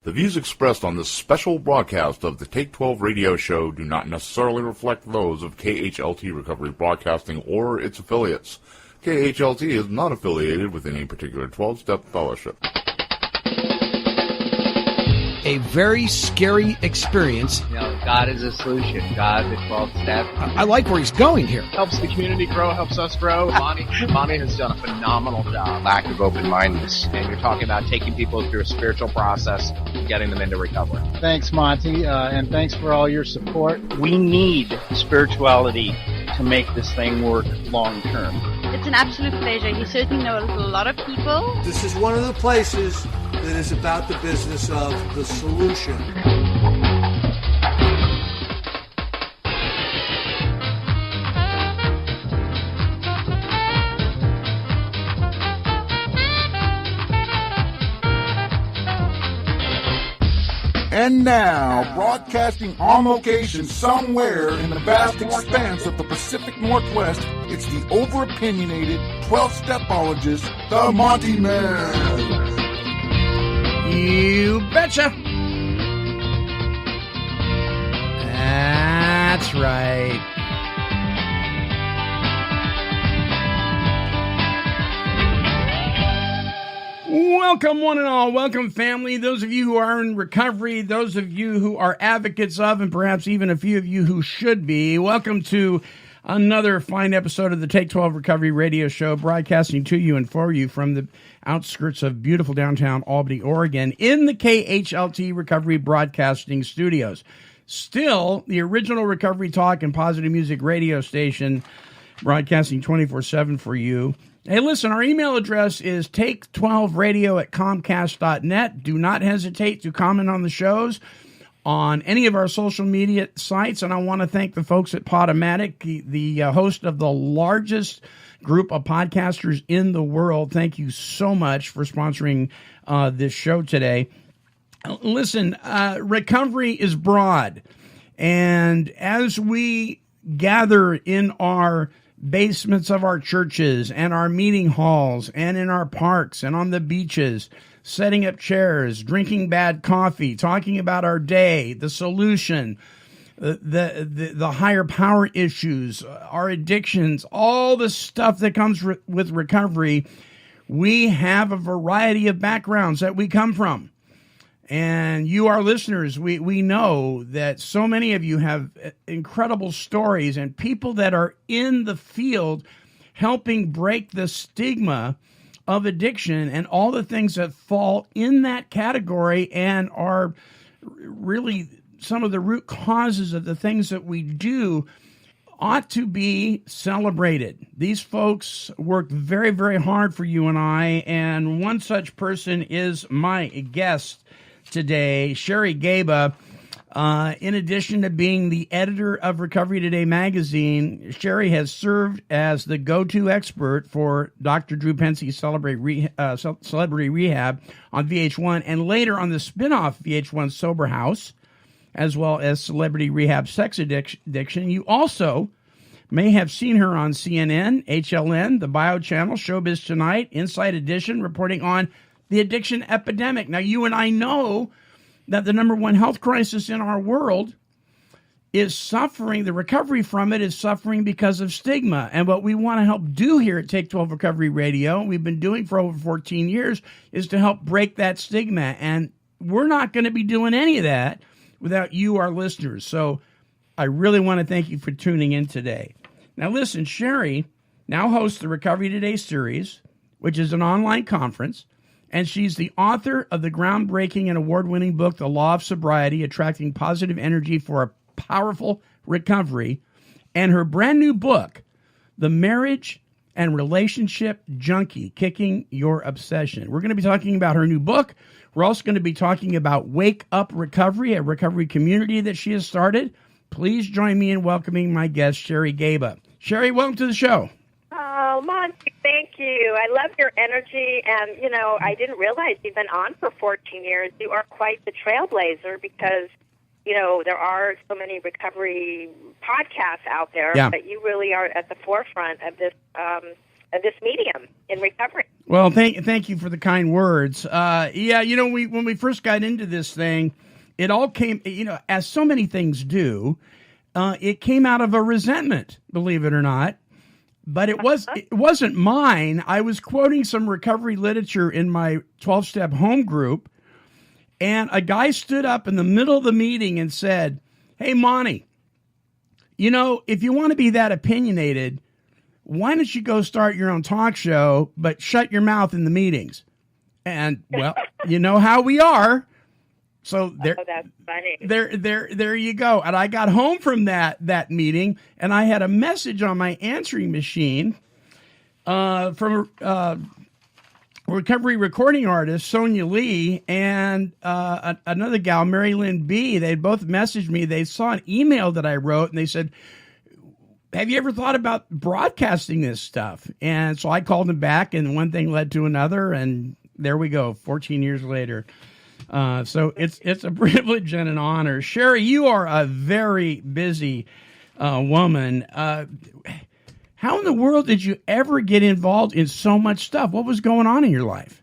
The views expressed on this special broadcast of the Take 12 radio show do not necessarily reflect those of KHLT Recovery Broadcasting or its affiliates. KHLT is not affiliated with any particular 12-step fellowship. A very scary experience. You know, God is a solution. God, the 12 step. I like where he's going here. Helps the community grow, helps us grow. Bonnie has done a phenomenal job. Lack of open-mindedness. And you're talking about taking people through a spiritual process and getting them into recovery. Thanks, Monty, and thanks for all your support. We need spirituality to make this thing work long term. It's an absolute pleasure. He certainly knows a lot of people. This is one of the places that is about the business of the solution. And now, broadcasting on location somewhere in the vast expanse of the Pacific Northwest, it's the over-opinionated 12-stepologist, the Monty Man. You betcha. That's right. Welcome, one and all. Welcome, family. Those of you who are in recovery, those of you who are advocates of, and perhaps even a few of you who should be, welcome to another fine episode of the Take 12 Recovery Radio Show, broadcasting to you and for you from the outskirts of beautiful downtown Albany, Oregon, in the KHLT Recovery Broadcasting Studios. Still, the original recovery talk and positive music radio station, broadcasting 24/7 for you. Hey, listen, our email address is take12radio@comcast.net. Do not hesitate to comment on the shows on any of our social media sites. And I want to thank the folks at Podomatic, the host of the largest group of podcasters in the world. Thank you so much for sponsoring this show today. Listen, recovery is broad. And as we gather in our basements of our churches and our meeting halls and in our parks and on the beaches, setting up chairs, drinking bad coffee, talking about our day, the solution, the higher power issues, our addictions, all the stuff that comes with recovery. We have a variety of backgrounds that we come from. And you, our listeners, we know that so many of you have incredible stories and people that are in the field helping break the stigma of addiction and all the things that fall in that category and are really some of the root causes of the things that we do ought to be celebrated. These folks work very, very hard for you and I, and one such person is my guest today, Sherry Gaba. In addition to being the editor of Recovery Today magazine, Sherry has served as the go-to expert for Dr. Drew Pinsky's Celebrity Rehab on VH1 and later on the spin-off VH1 Sober House, as well as Celebrity Rehab Sex Addiction. You also may have seen her on CNN, HLN, the Bio Channel, Showbiz Tonight, Inside Edition, reporting on the addiction epidemic. Now, you and I know that the number one health crisis in our world is suffering. The recovery from it is suffering because of stigma. And what we want to help do here at Take 12 Recovery Radio, and we've been doing for over 14 years, is to help break that stigma. And we're not going to be doing any of that without you, our listeners. So I really want to thank you for tuning in today. Now, listen, Sherry now hosts the Recovery Today series, which is an online conference. And she's the author of the groundbreaking and award-winning book, The Law of Sobriety, Attracting Positive Energy for a Powerful Recovery, and her brand new book, The Marriage and Relationship Junkie, Kicking Your Obsession. We're going to be talking about her new book. We're also going to be talking about Wake Up Recovery, a recovery community that she has started. Please join me in welcoming my guest, Sherry Gaba. Sherry, welcome to the show. Oh, Monty, thank you. I love your energy, and, you know, I didn't realize you've been on for 14 years. You are quite the trailblazer because, you know, there are so many recovery podcasts out there, but you really are at the forefront of this this medium in recovery. Well, thank you for the kind words. When we first got into this thing, it all came, as so many things do, it came out of a resentment, believe it or not. But it wasn't mine. I was quoting some recovery literature in my 12-step home group, and a guy stood up in the middle of the meeting and said, "Hey, Monty, if you want to be that opinionated, why don't you go start your own talk show, but shut your mouth in the meetings?" And, well, you know how we are. So there, that's funny. There you go. And I got home from that meeting, and I had a message on my answering machine from recovery recording artist Sonia Lee and another gal, Mary Lynn B. They both messaged me. They saw an email that I wrote, and they said, "Have you ever thought about broadcasting this stuff?" And so I called them back, and one thing led to another, and there we go, 14 years later. So it's a privilege and an honor. Sherry, you are a very busy woman. How in the world did you ever get involved in so much stuff? What was going on in your life?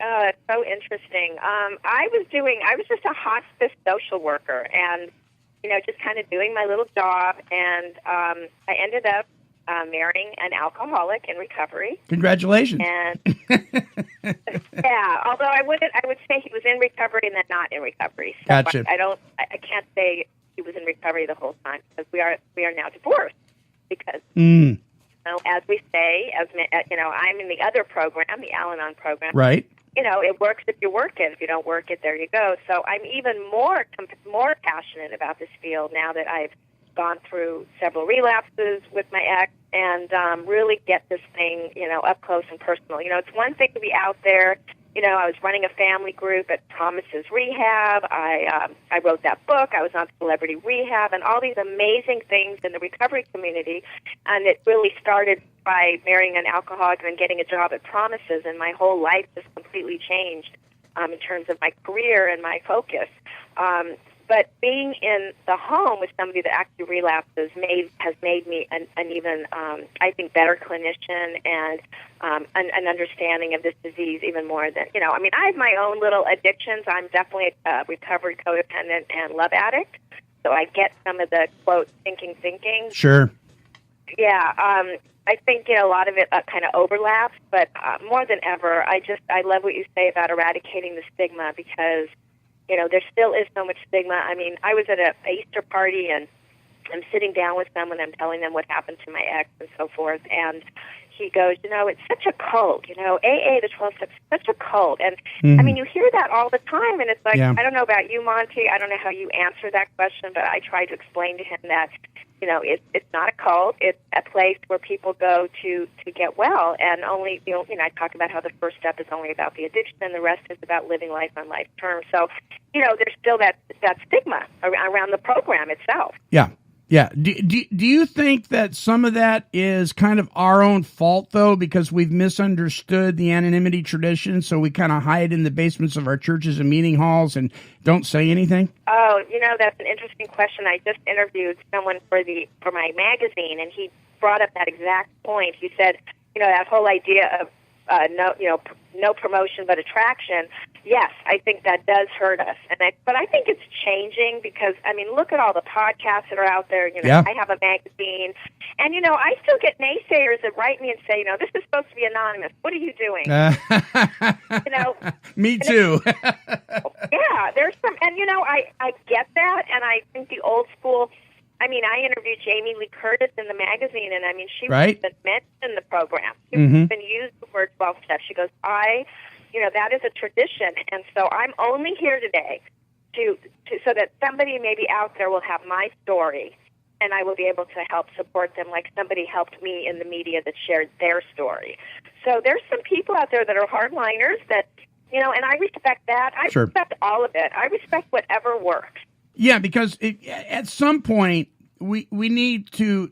It's so interesting. I was just a hospice social worker, and just kind of doing my little job, and I ended up marrying an alcoholic in recovery. Congratulations. And yeah, although I would say he was in recovery and then not in recovery. So gotcha. I can't say he was in recovery the whole time, because we are now divorced, because as we say, I'm in the other program, the Al-anon program. Right. It works if you work it. If you don't work it, there you go. So I'm even more passionate about this field now that I've gone through several relapses with my ex, and really get this thing, up close and personal. It's one thing to be out there. I was running a family group at Promises Rehab. I wrote that book. I was on Celebrity Rehab, and all these amazing things in the recovery community. And it really started by marrying an alcoholic and then getting a job at Promises, and my whole life just completely changed in terms of my career and my focus. But being in the home with somebody that actually relapses has made me an even, I think, better clinician and an understanding of this disease even more than, I have my own little addictions. I'm definitely a recovered codependent and love addict. So I get some of the, quote, thinking. Sure. Yeah. I think, a lot of it kind of overlaps, but more than ever, I love what you say about eradicating the stigma, because there still is so much stigma. I was at a Easter party, and I'm sitting down with someone. I'm telling them what happened to my ex and so forth. And he goes, it's such a cult. AA, the 12 steps, such a cult. And, you hear that all the time. And it's like, yeah. I don't know about you, Monty. I don't know how you answer that question, but I try to explain to him that, it's not a cult. It's a place where people go to get well. And only, I talk about how the first step is only about the addiction, and the rest is about living life on life terms. So, there's still that stigma around the program itself. Yeah. Yeah. Do you think that some of that is kind of our own fault, though, because we've misunderstood the anonymity tradition, so we kind of hide in the basements of our churches and meeting halls and don't say anything? Oh, that's an interesting question. I just interviewed someone for my magazine, and he brought up that exact point. He said, that whole idea of no promotion but attraction. Yes, I think that does hurt us, but I think it's changing, because look at all the podcasts that are out there. Yeah. I have a magazine, and I still get naysayers that write me and say, this is supposed to be anonymous. What are you doing? Me too. Yeah, there's some, and I get that, and I think the old school. I interviewed Jamie Lee Curtis in the magazine, and she right. was mentioned in the program. She even used the word 12 steps. She goes, that is a tradition, and so I'm only here today to so that somebody maybe out there will have my story, and I will be able to help support them like somebody helped me in the media that shared their story. So there's some people out there that are hardliners that, and I respect that. I Sure. respect all of it. I respect whatever works. Yeah, because at some point we need to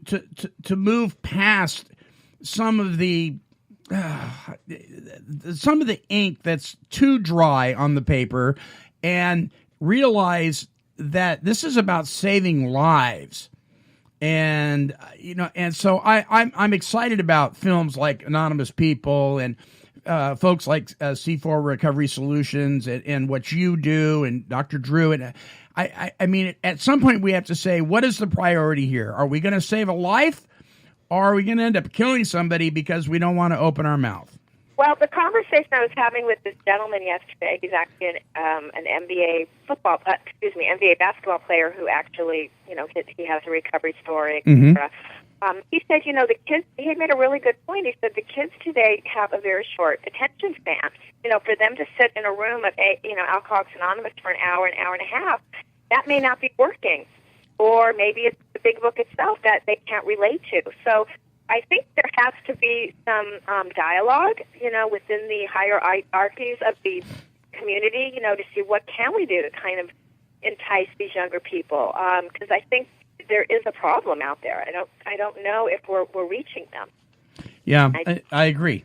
move past some of the ink that's too dry on the paper and realize that this is about saving lives. And and so I'm excited about films like Anonymous People and folks like C4 Recovery Solutions and what you do and Dr. Drew. And I mean, at some point we have to say, what is the priority here? Are we going to save a life, or are we going to end up killing somebody because we don't want to open our mouth? Well, the conversation I was having with this gentleman yesterday, he's actually an NBA NBA basketball player who actually, he has a recovery story. Mm-hmm. He said, the kids, he had made a really good point. He said the kids today have a very short attention span. For them to sit in a room of, Alcoholics Anonymous for an hour and a half, that may not be working. Or maybe it's the big book itself that they can't relate to. So I think there has to be some dialogue, within the hierarchies of the community, to see what can we do to kind of entice these younger people. Because I think there is a problem out there. I don't know if we're reaching them. Yeah, I agree.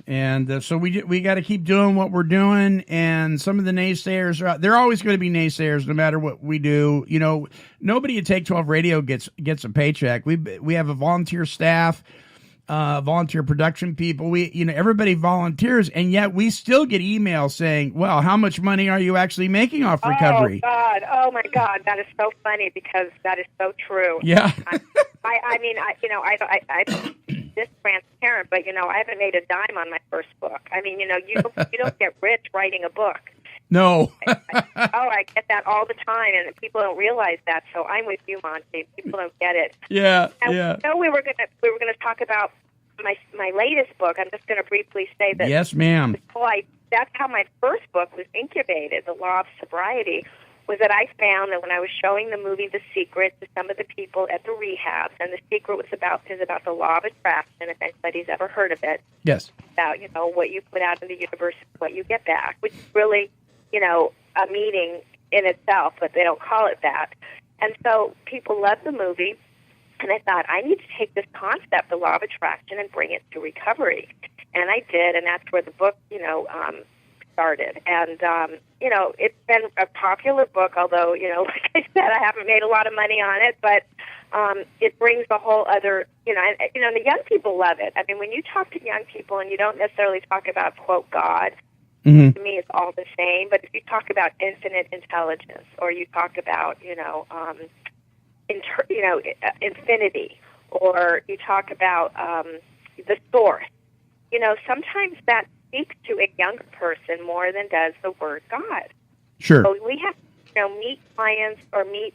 And so we got to keep doing what we're doing. And some of the naysayers are out. They're always going to be naysayers no matter what we do. Nobody at Take 12 Radio gets a paycheck. We have a volunteer staff, volunteer production people. Everybody volunteers, and yet we still get emails saying, well, how much money are you actually making off recovery? Oh my God, that is so funny because that is so true. Yeah. I this transparent, but I haven't made a dime on my first book. I mean, you don't get rich writing a book. No. I get that all the time, and people don't realize that. So I'm with you, Monty. People don't get it. Yeah. And we were gonna talk about my latest book. I'm just going to briefly say that. Yes, ma'am. That's how my first book was incubated. The Law of Sobriety was that I found that when I was showing the movie The Secret to some of the people at the rehabs, and The Secret is about the law of attraction, if anybody's ever heard of it. Yes. About, what you put out in the universe, what you get back, which is really, a meaning in itself, but they don't call it that. And so people love the movie, and I thought, I need to take this concept, the law of attraction, and bring it to recovery. And I did, and that's where the book, started. And, it's been a popular book, although, like I said, I haven't made a lot of money on it, but it brings a whole other, the young people love it. I mean, when you talk to young people and you don't necessarily talk about, quote, God, mm-hmm. to me it's all the same, but if you talk about infinite intelligence or you talk about, infinity, or you talk about the source, sometimes that speaks to a younger person more than does the word God. Sure. So we have to, meet clients or meet,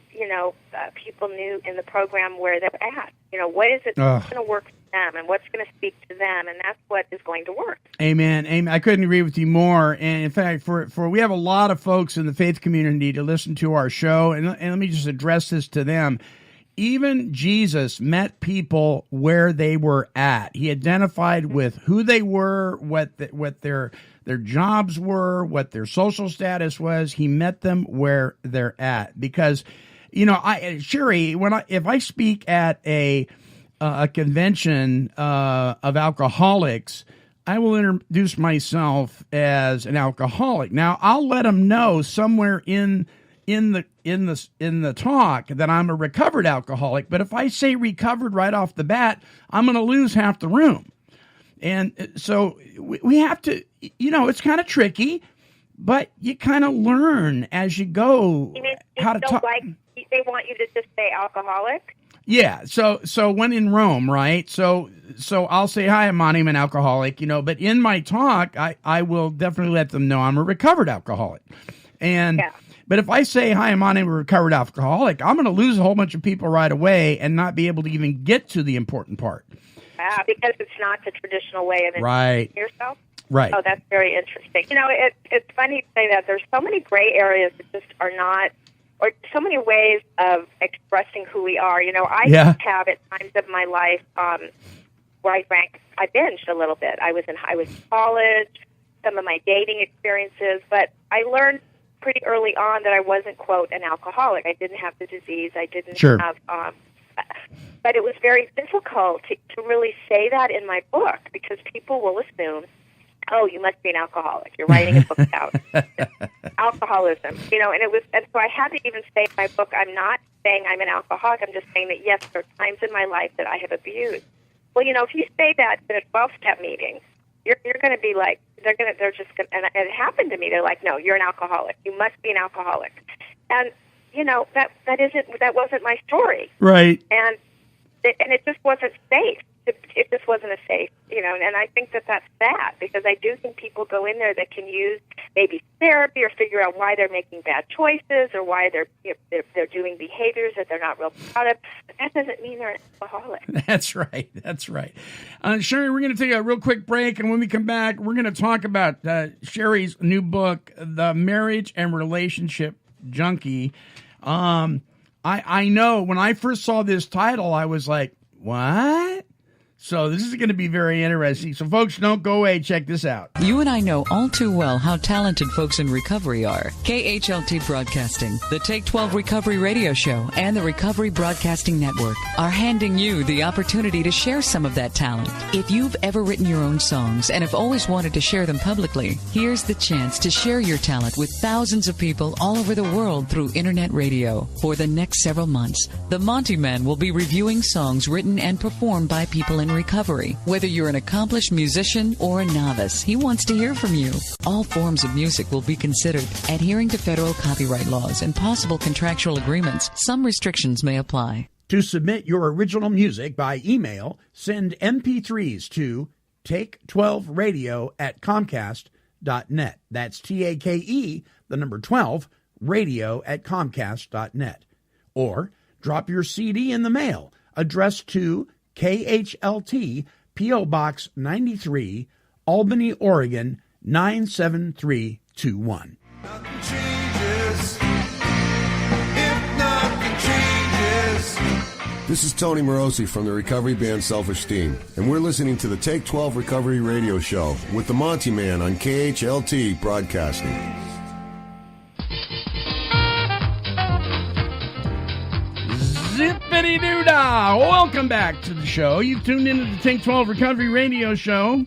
people new in the program where they're at. What is it that's going to work for them and what's going to speak to them, and that's what is going to work. Amen. I couldn't agree with you more. And in fact, for we have a lot of folks in the faith community to listen to our show, and let me just address this to them. Even Jesus met people where they were at. He identified with who they were, what their jobs were, what their social status was. He met them where they're at. Because, Sherry, if I speak at a convention of alcoholics, I will introduce myself as an alcoholic. Now, I'll let them know somewhere in the talk that I'm a recovered alcoholic, but if I say recovered right off the bat, I'm going to lose half the room. And so we have to, it's kind of tricky, but you kind of learn as you go how to talk. They want you to just say alcoholic? Yeah. So when in Rome, right? So I'll say, hi, I'm an alcoholic, but in my talk, I will definitely let them know I'm a recovered alcoholic. And yeah. But if I say, hi, I'm a recovered alcoholic, I'm going to lose a whole bunch of people right away and not be able to even get to the important part. Because it's not the traditional way of right. yourself? Right. Oh, that's very interesting. It's funny to say that. There's so many gray areas that just are not, or so many ways of expressing who we are. I have at times of my life where I binged a little bit. I was in college, some of my dating experiences, but I learned pretty early on that I wasn't, quote, an alcoholic. I didn't have the disease. I didn't have, but it was very difficult to really say that in my book because people will assume, oh, you must be an alcoholic. You're writing a book about alcoholism, and so I had to even say in my book, I'm not saying I'm an alcoholic. I'm just saying that, yes, there are times in my life that I have abused. Well, if you say that at a 12-step meeting, you're going to be like, they're just going to, and it happened to me. They're like, no, you're an alcoholic. You must be an alcoholic. And, that wasn't my story. Right. And it just wasn't safe. It just wasn't a safe, and I think that's sad, because I do think people go in there that can use maybe therapy or figure out why they're making bad choices or why they're doing behaviors that they're not real proud of. But that doesn't mean they're an alcoholic. That's right. That's right. Sherry, we're going to take a real quick break, and when we come back, we're going to talk about Sherry's new book, The Marriage and Relationship Junkie. I know when I first saw this title, I was like, what? So this is going to be very interesting. So, folks, don't go away. Check this out. You and I know all too well how talented folks in recovery are. KHLT Broadcasting, the Take 12 Recovery Radio Show, and the Recovery Broadcasting Network are handing you the opportunity to share some of that talent. If you've ever written your own songs and have always wanted to share them publicly, here's the chance to share your talent with thousands of people all over the world through internet radio. For the next several months, the Monty Man will be reviewing songs written and performed by people in recovery. Whether you're an accomplished musician or a novice, he wants to hear from you. All forms of music will be considered. Adhering to federal copyright laws and possible contractual agreements, some restrictions may apply. To submit your original music by email, send MP3s to take12radio@comcast.net. That's TAKE, the number 12, radio@comcast.net. Or drop your CD in the mail, addressed to KHLT, P.O. Box 93, Albany, Oregon, 97321. Nothing changes if nothing changes. This is Tony Morosi from the recovery band Self-Esteem, and we're listening to the Take 12 Recovery Radio Show with the Monty Man on KHLT Broadcasting. Zippity-doo-dah! Welcome back to the show. You've tuned into the Take 12 Recovery Radio Show.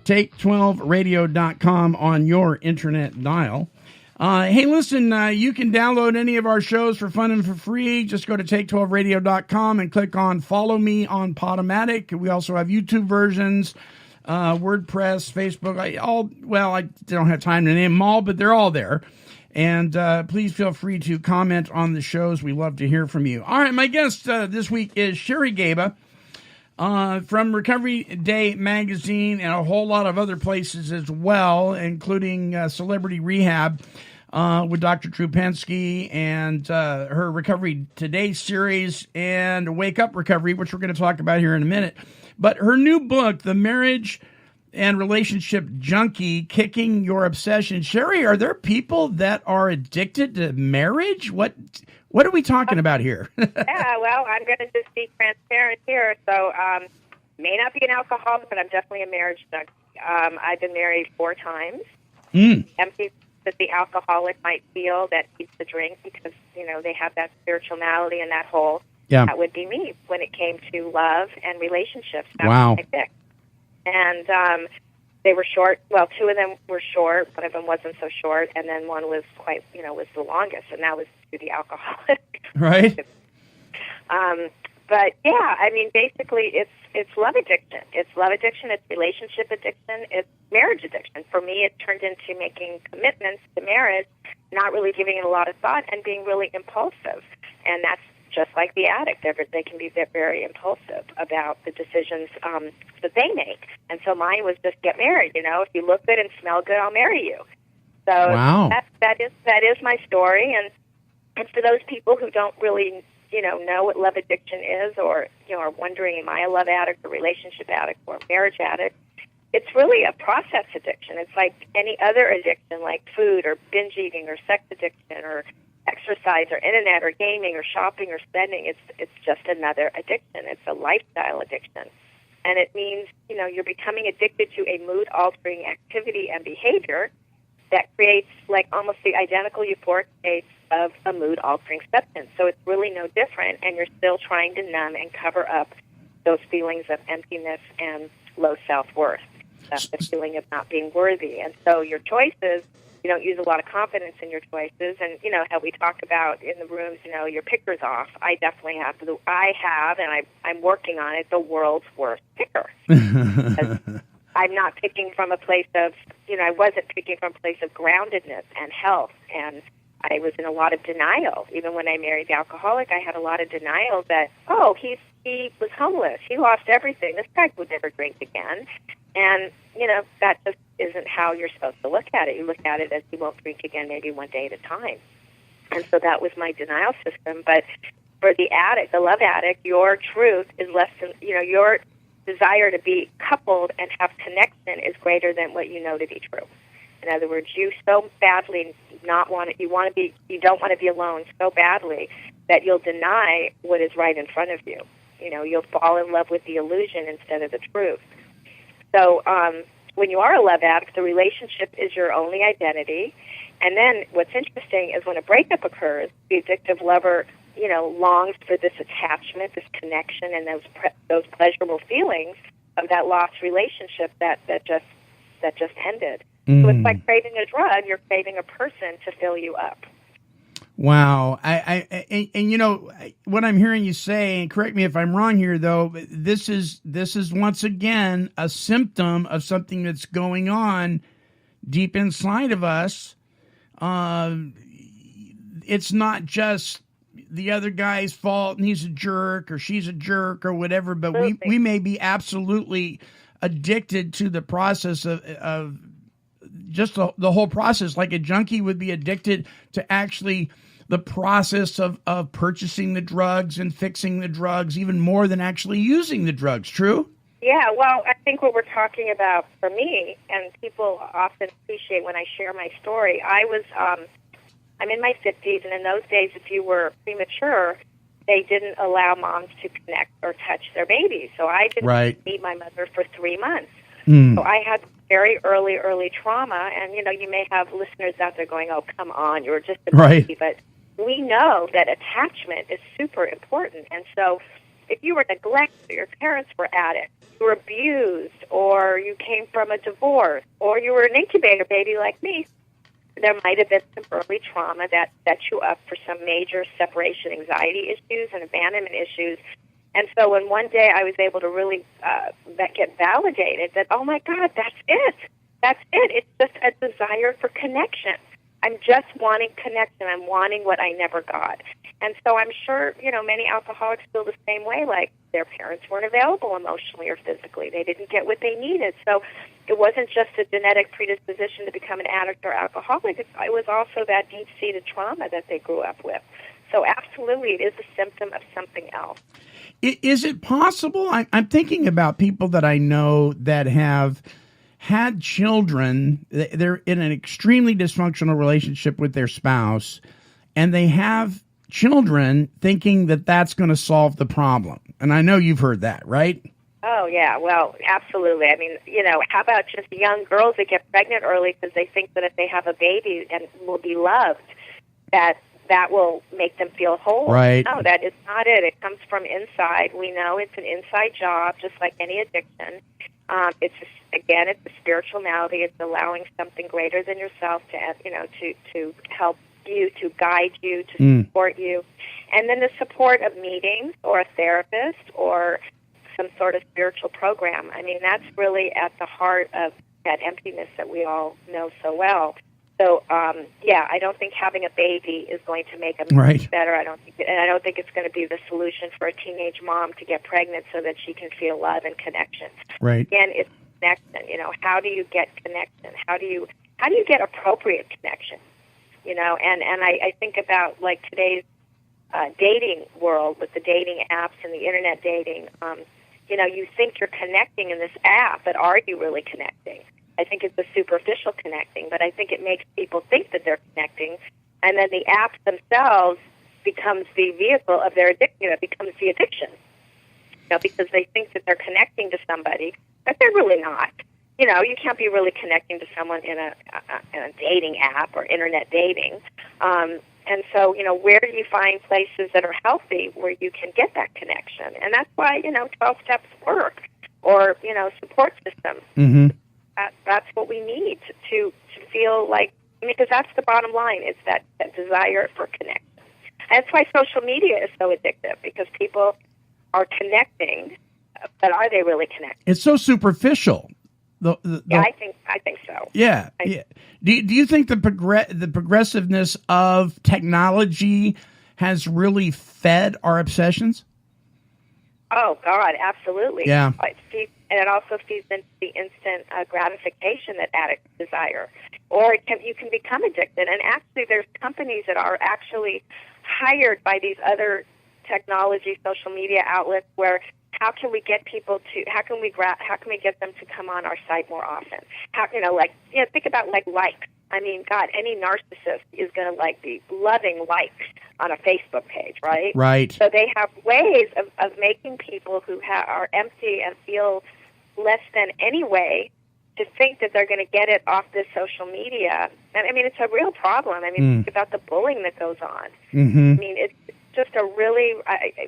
Take12radio.com on your internet dial. Hey, listen, you can download any of our shows for fun and for free. Just go to take12radio.com and click on Follow Me on Podomatic. We also have YouTube versions, WordPress, Facebook. I don't have time to name them all, but they're all there. And please feel free to comment on the shows. We love to hear from you. All right, my guest this week is Sherry Gaba from Recovery Day Magazine and a whole lot of other places as well, including Celebrity Rehab with Dr. Drew Pinsky and her Recovery Today series and Wake Up Recovery, which we're going to talk about here in a minute. But her new book, The Marriage and Relationship Junkie, Kicking Your Obsession. Sherry, are there people that are addicted to marriage? What are we talking about here? Yeah, well, I'm going to just be transparent here. So, may not be an alcoholic, but I'm definitely a marriage junkie. I've been married 4 times. Empty that the alcoholic might feel that needs to drink because, they have that spiritual malady and that hole. Yeah. That would be me when it came to love and relationships. That wow. was my pick. And they were short. Well, 2 of them were short. One of them wasn't so short. And then one was quite, was the longest. And that was to the alcoholic. Right. But, yeah, I mean, basically it's love addiction. It's love addiction. It's relationship addiction. It's marriage addiction. For me, it turned into making commitments to marriage, not really giving it a lot of thought, and being really impulsive. And that's just like the addict. They can be very impulsive about the decisions that they make. And so mine was just get married. If you look good and smell good, I'll marry you. So wow. that is my story. And for those people who don't really know what love addiction is, or are wondering, am I a love addict, a relationship addict, or a marriage addict? It's really a process addiction. It's like any other addiction, like food or binge eating or sex addiction or exercise or internet or gaming or shopping or spending. It's just another addiction. It's a lifestyle addiction. And it means, you're becoming addicted to a mood-altering activity and behavior that creates like almost the identical euphoric states of a mood-altering substance. So it's really no different, and you're still trying to numb and cover up those feelings of emptiness and low self-worth, the feeling of not being worthy. And so your choices You don't use a lot of confidence in your choices, and how we talk about in the rooms. Your picker's off. I definitely have. And I'm working on it. The world's worst picker. I'm not picking from a place of, I wasn't picking from a place of groundedness and health, and I was in a lot of denial. Even when I married the alcoholic, I had a lot of denial that, he was homeless. He lost everything. This guy would never drink again. And, that just isn't how you're supposed to look at it. You look at it as he won't drink again, maybe one day at a time. And so that was my denial system. But for the addict, the love addict, your truth is less than, your desire to be coupled and have connection is greater than what you know to be true. In other words, you so badly you don't want to be alone so badly that you'll deny what is right in front of you. You'll fall in love with the illusion instead of the truth. So when you are a love addict, the relationship is your only identity. And then what's interesting is when a breakup occurs, the addictive lover, longs for this attachment, this connection, and those pleasurable feelings of that lost relationship that just ended. So it's like craving a drug. You're craving a person to fill you up. Wow. And what I'm hearing you say, and correct me if I'm wrong here, though, this is once again a symptom of something that's going on deep inside of us. It's not just the other guy's fault and he's a jerk or she's a jerk or whatever, but we may be absolutely addicted to the process of just the whole process. Like a junkie would be addicted to actually the process of purchasing the drugs and fixing the drugs even more than actually using the drugs. True? Yeah, well, I think what we're talking about for me, and people often appreciate when I share my story, I'm in my 50s, and in those days, if you were premature, they didn't allow moms to connect or touch their babies. So I didn't meet my mother for 3 months. So I had very early trauma, and, you may have listeners out there going, oh, come on, you were just a baby. But we know that attachment is super important. And so if you were neglected, your parents were addicts, you were abused, or you came from a divorce, or you were an incubator baby like me, there might have been some early trauma that set you up for some major separation anxiety issues and abandonment issues. And so when one day I was able to really get validated that, oh, my God, that's it. That's it. It's just a desire for connection. I'm just wanting connection. I'm wanting what I never got. And so I'm sure, many alcoholics feel the same way, like their parents weren't available emotionally or physically. They didn't get what they needed. So it wasn't just a genetic predisposition to become an addict or alcoholic. It was also that deep-seated trauma that they grew up with. So absolutely, it is a symptom of something else. Is it possible? I'm thinking about people that I know that have had children. They're in an extremely dysfunctional relationship with their spouse, and they have children thinking that that's going to solve the problem. And I know you've heard that, right? Oh, yeah. Well, absolutely. I mean, how about just young girls that get pregnant early because they think that if they have a baby and will be loved, that will make them feel whole. Right. No, that is not it. It comes from inside. We know it's an inside job, just like any addiction. It's a spiritual malady. It's allowing something greater than yourself to help you, to guide you, to support you. And then the support of meetings or a therapist or some sort of spiritual program. I mean, that's really at the heart of that emptiness that we all know so well. So, I don't think having a baby is going to make them better. I don't think it's going to be the solution for a teenage mom to get pregnant so that she can feel love and connection. Right. Again, it's connection. How do you get connection? How do you get appropriate connection? And I think about like today's dating world with the dating apps and the internet dating. You think you're connecting in this app, but are you really connecting? I think it's a superficial connecting, but I think it makes people think that they're connecting, and then the apps themselves becomes the vehicle of their addiction. It becomes the addiction, because they think that they're connecting to somebody, but they're really not. You can't be really connecting to someone in a dating app or internet dating. And so, where do you find places that are healthy where you can get that connection? And that's why, 12 steps work, or, support systems. Mm-hmm. That's what we need to feel like I mean, because that's the bottom line. It's that desire for connection. That's why social media is so addictive, because people are connecting, but are they really connecting? It's so superficial. Yeah, I think so. Yeah. Do you think the progressiveness of technology has really fed our obsessions? Oh, God, absolutely. Yeah. And it also feeds into the instant gratification that addicts desire. Or you can become addicted. And actually, there's companies that are actually hired by these other technology, social media outlets where how can we get people to, how can we get them to come on our site more often? Think about likes. I mean, God, any narcissist is going to be loving likes on a Facebook page, right? Right. So they have ways of making people who are empty and feel less than anyway to think that they're going to get it off this social media. And I mean, it's a real problem. I mean, think about the bullying that goes on. Mm-hmm. I mean, it's just a really,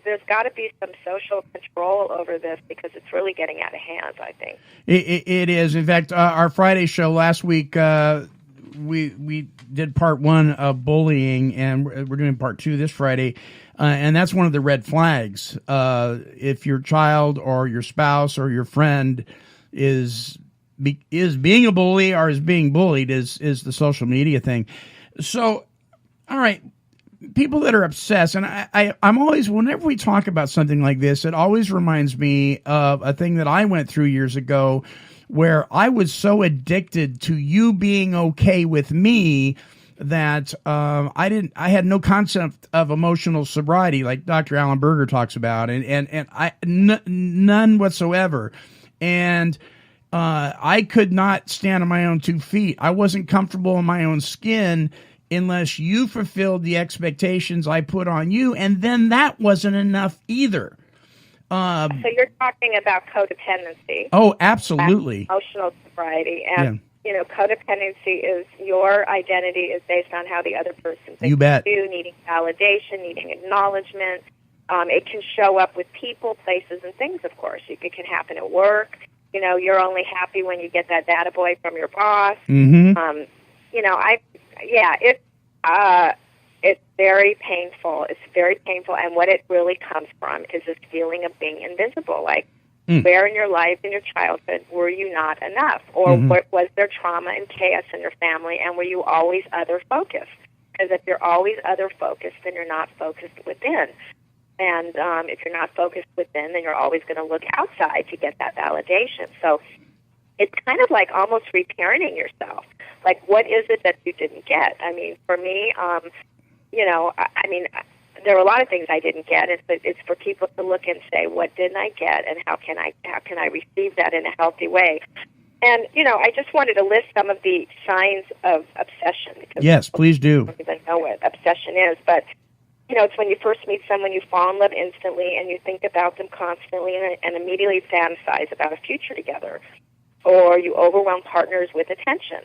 there's got to be some social control over this because it's really getting out of hand, I think. It is. In fact, our Friday show last week, we did part 1 of bullying, and we're doing part 2 this Friday. And that's one of the red flags. If your child or your spouse or your friend is being a bully or is being bullied, is the social media thing. So, all right, people that are obsessed, and I'm always, whenever we talk about something like this, it always reminds me of a thing that I went through years ago, where I was so addicted to you being okay with me that I had no concept of emotional sobriety, like Dr. Alan Berger talks about, and none whatsoever. And I could not stand on my own 2 feet. I wasn't comfortable in my own skin unless you fulfilled the expectations I put on you, and then that wasn't enough either. So you're talking about codependency. Oh, absolutely. Emotional sobriety. And, codependency is your identity is based on how the other person thinks you bet. You, needing validation, needing acknowledgement. It can show up with people, places, and things, of course. It can happen at work. You're only happy when you get that data boy from your boss. Mm-hmm. It's very painful. It's very painful, and what it really comes from is this feeling of being invisible. Where in your life, in your childhood, were you not enough? Or was there trauma and chaos in your family, and were you always other-focused? Because if you're always other-focused, then you're not focused within. And if you're not focused within, then you're always going to look outside to get that validation. So it's kind of like almost reparenting yourself. What is it that you didn't get? I mean, for me, there are a lot of things I didn't get. It's for people to look and say, what didn't I get, and how can I receive that in a healthy way? And, I just wanted to list some of the signs of obsession. Because yes, please do. I don't even know what obsession is, but, it's when you first meet someone, you fall in love instantly, and you think about them constantly and immediately fantasize about a future together. Or you overwhelm partners with attention.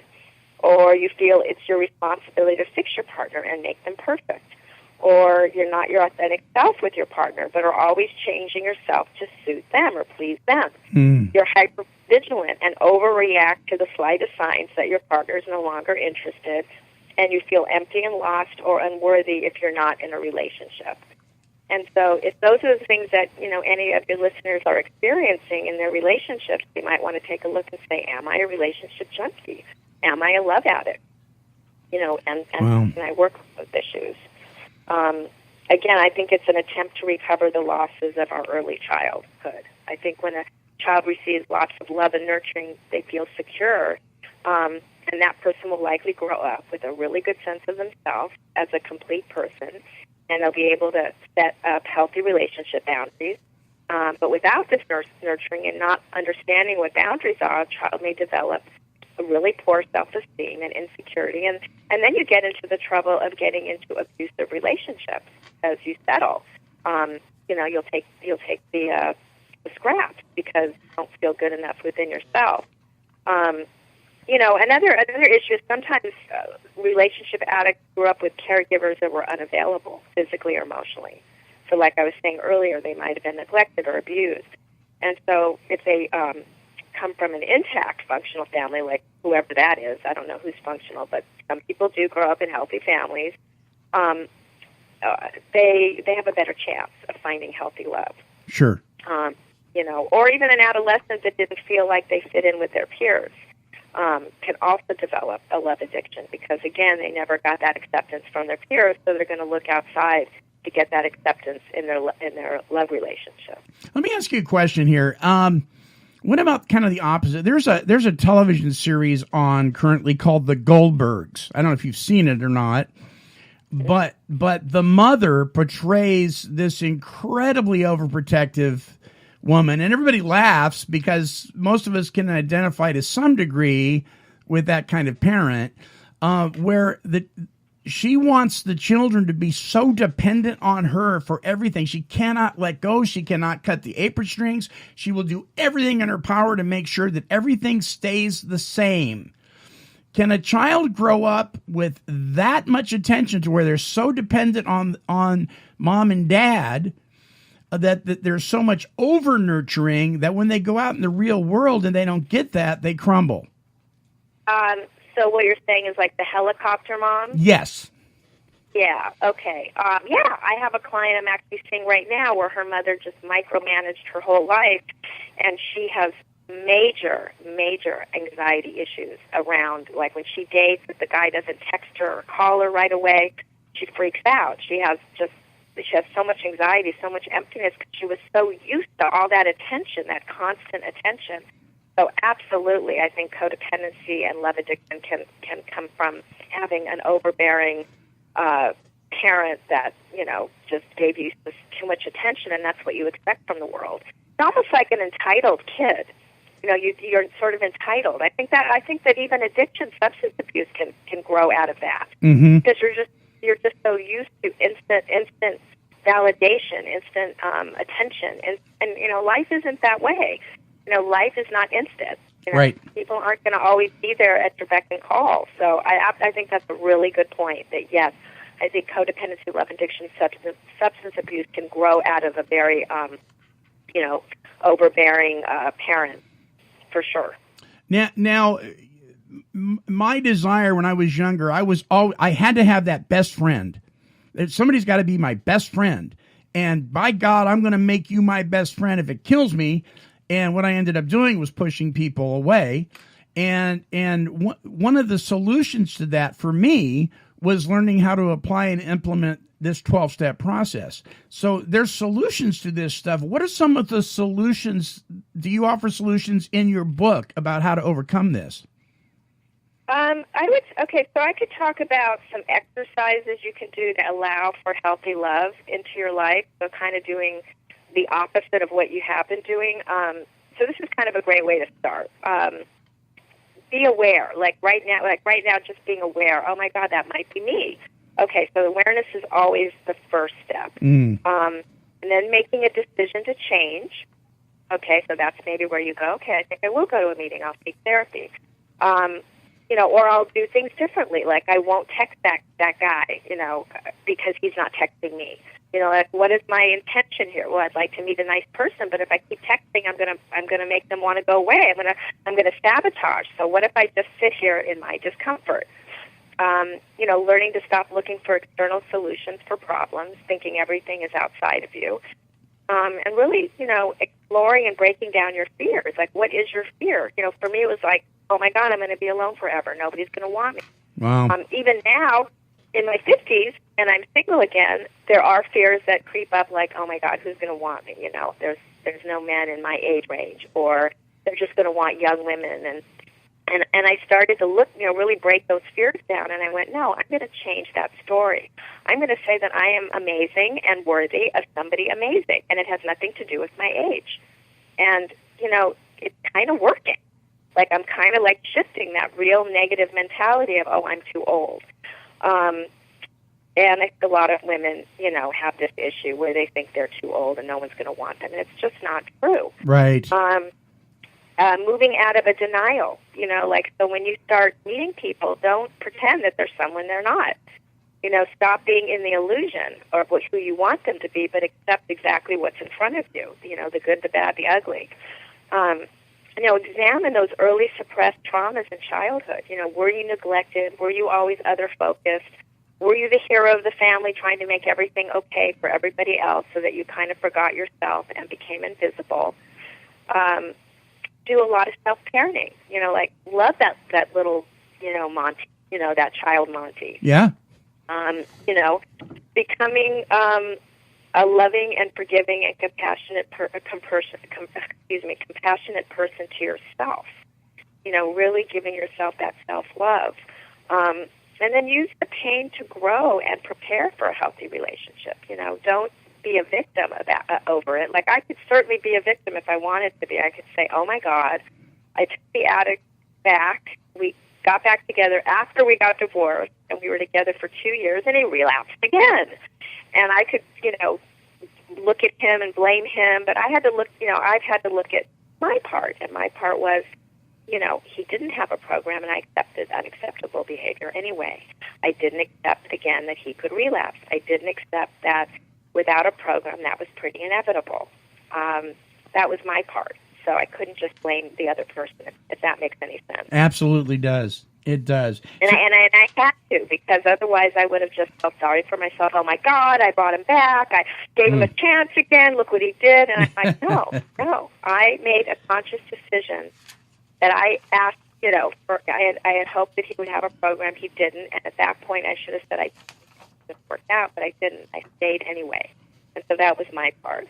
Or you feel it's your responsibility to fix your partner and make them perfect. Or you're not your authentic self with your partner, but are always changing yourself to suit them or please them. You're hyper-vigilant and overreact to the slightest signs that your partner is no longer interested, and you feel empty and lost or unworthy if you're not in a relationship. And so if those are the things that, any of your listeners are experiencing in their relationships, you might want to take a look and say, am I a relationship junkie? Am I a love addict? And can I work with those issues? Again, I think it's an attempt to recover the losses of our early childhood. I think when a child receives lots of love and nurturing, they feel secure, and that person will likely grow up with a really good sense of themselves as a complete person, and they'll be able to set up healthy relationship boundaries. But without this nurturing and not understanding what boundaries are, a child may develop a really poor self-esteem and insecurity, and then you get into the trouble of getting into abusive relationships as you settle. You'll take the scraps because you don't feel good enough within yourself. Another issue is sometimes relationship addicts grew up with caregivers that were unavailable physically or emotionally. So, like I was saying earlier, they might have been neglected or abused, and so if they come from an intact functional family, like whoever that is. I don't know who's functional, but some people do grow up in healthy families. They have a better chance of finding healthy love. Sure. Or even an adolescent that didn't feel like they fit in with their peers can also develop a love addiction because, again, they never got that acceptance from their peers, so they're going to look outside to get that acceptance in their love relationship. Let me ask you a question here. What about kind of the opposite? There's a television series on currently called The Goldbergs. I don't know if you've seen it or not, but the mother portrays this incredibly overprotective woman, and everybody laughs because most of us can identify to some degree with that kind of parent, where she wants the children to be so dependent on her for everything. She cannot let go. She cannot cut the apron strings. She will do everything in her power to make sure that everything stays the same. Can a child grow up with that much attention to where they're so dependent on mom and dad that there's so much over-nurturing that when they go out in the real world and they don't get that, they crumble? So what you're saying is like the helicopter mom? Yes. Yeah, okay. I have a client I'm actually seeing right now where her mother just micromanaged her whole life, and she has major anxiety issues around, like when she dates, if the guy doesn't text her or call her right away, she freaks out. She has so much anxiety, so much emptiness because she was so used to all that attention, that constant attention. So absolutely, I think codependency and love addiction can come from having an overbearing parent that, just gave you too much attention, and that's what you expect from the world. It's almost like an entitled kid. You're sort of entitled. I think that even addiction, substance abuse can grow out of that. Mm-hmm. Because you're just so used to instant validation, instant attention, and life isn't that way. Life is not instant. Right. People aren't going to always be there at your beck and call. So I think that's a really good point. That yes, I think codependency, love addiction, substance abuse can grow out of a very overbearing parent, for sure. Now, my desire when I was younger, I had to have that best friend. Somebody's got to be my best friend. And by God, I'm going to make you my best friend if it kills me. And what I ended up doing was pushing people away. And one of the solutions to that for me was learning how to apply and implement this 12-step process. So there's solutions to this stuff. What are some of the solutions? Do you offer solutions in your book about how to overcome this? So I could talk about some exercises you can do to allow for healthy love into your life. So kind of doing the opposite of what you have been doing. So this is kind of a great way to start. Be aware, like right now, just being aware. Oh my God, that might be me. Okay, so awareness is always the first step. And then making a decision to change. Okay, so that's maybe where you go, okay, I think I will go to a meeting. I'll seek therapy. Or I'll do things differently. Like I won't text that guy, because he's not texting me. Like what is my intention here? Well, I'd like to meet a nice person, but if I keep texting, I'm gonna make them want to go away. I'm gonna sabotage. So what if I just sit here in my discomfort? Learning to stop looking for external solutions for problems, thinking everything is outside of you. And really, exploring and breaking down your fears. Like, what is your fear? For me, it was like, oh my God, I'm going to be alone forever. Nobody's going to want me. Wow. Even now, in my 50s, and I'm single again, there are fears that creep up like, oh my God, who's going to want me? There's no men in my age range, or they're just going to want young women. And I started to look, really break those fears down. And I went, no, I'm going to change that story. I'm going to say that I am amazing and worthy of somebody amazing. And it has nothing to do with my age. And, it's kind of working. Like I'm kind of like shifting that real negative mentality of, oh, I'm too old. And I think a lot of women, have this issue where they think they're too old and no one's going to want them. And it's just not true. Right. Moving out of a denial, so when you start meeting people, don't pretend that they're someone they're not. Stop being in the illusion of who you want them to be, but accept exactly what's in front of you, the good, the bad, the ugly. examine those early suppressed traumas in childhood. Were you neglected? Were you always other-focused? Were you the hero of the family trying to make everything okay for everybody else so that you kind of forgot yourself and became invisible? Do a lot of self-parenting. Love that little, Monty, that child Monty. Yeah. Becoming a loving and forgiving and compassionate compassionate person to yourself. Really giving yourself that self-love. And then use the pain to grow and prepare for a healthy relationship. Don't be a victim over it. Like, I could certainly be a victim if I wanted to be. I could say, oh, my God, I took the addict back. We got back together after we got divorced, and we were together for 2 years, and he relapsed again. And I could, look at him and blame him, but I've had to look at my part, and my part was, he didn't have a program, and I accepted unacceptable behavior anyway. I didn't accept, again, that he could relapse. I didn't accept that without a program, that was pretty inevitable. That was my part. So I couldn't just blame the other person, if that makes any sense. Absolutely does. It does. And I had to, because otherwise I would have just felt sorry for myself. Oh, my God, I brought him back. I gave him a chance again. Look what he did. And I'm like, no. I made a conscious decision that I asked, I had hoped that he would have a program. He didn't. And at that point, I should have said I didn't work out, but I didn't. I stayed anyway. And so that was my part.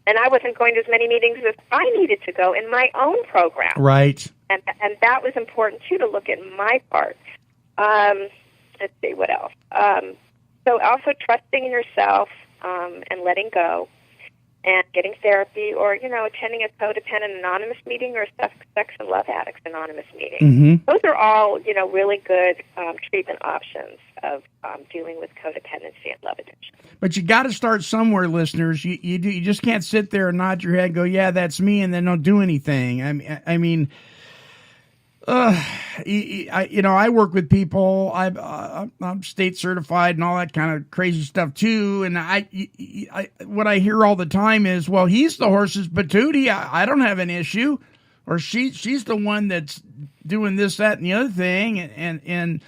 And I wasn't going to as many meetings as I needed to go in my own program. Right. And that was important, too, to look at my part. Let's see, what else? So also trusting in yourself and letting go and getting therapy or, attending a codependent anonymous meeting or a sex and love addicts anonymous meeting. Mm-hmm. Those are all, really good treatment options of dealing with codependency and love addiction. But you got to start somewhere, listeners. You just can't sit there and nod your head and go, yeah, that's me, and then don't do anything. I mean, I work with people. I'm state certified and all that kind of crazy stuff too. And what I hear all the time is, well, he's the horse's patootie. I don't have an issue, or she's the one that's doing this, that, and the other thing. And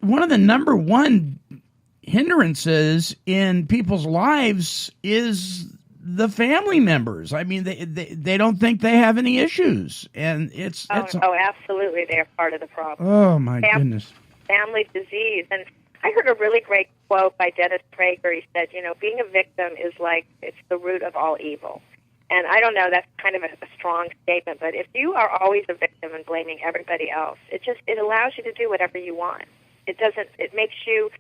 one of the number one hindrances in people's lives is the family members. I mean, they don't think they have any issues, and it's absolutely, they're part of the problem. Oh my goodness, family disease. And I heard a really great quote by Dennis Prager. He said, being a victim is like it's the root of all evil. And I don't know, that's kind of a strong statement, but if you are always a victim and blaming everybody else, it allows you to do whatever you want. It makes you,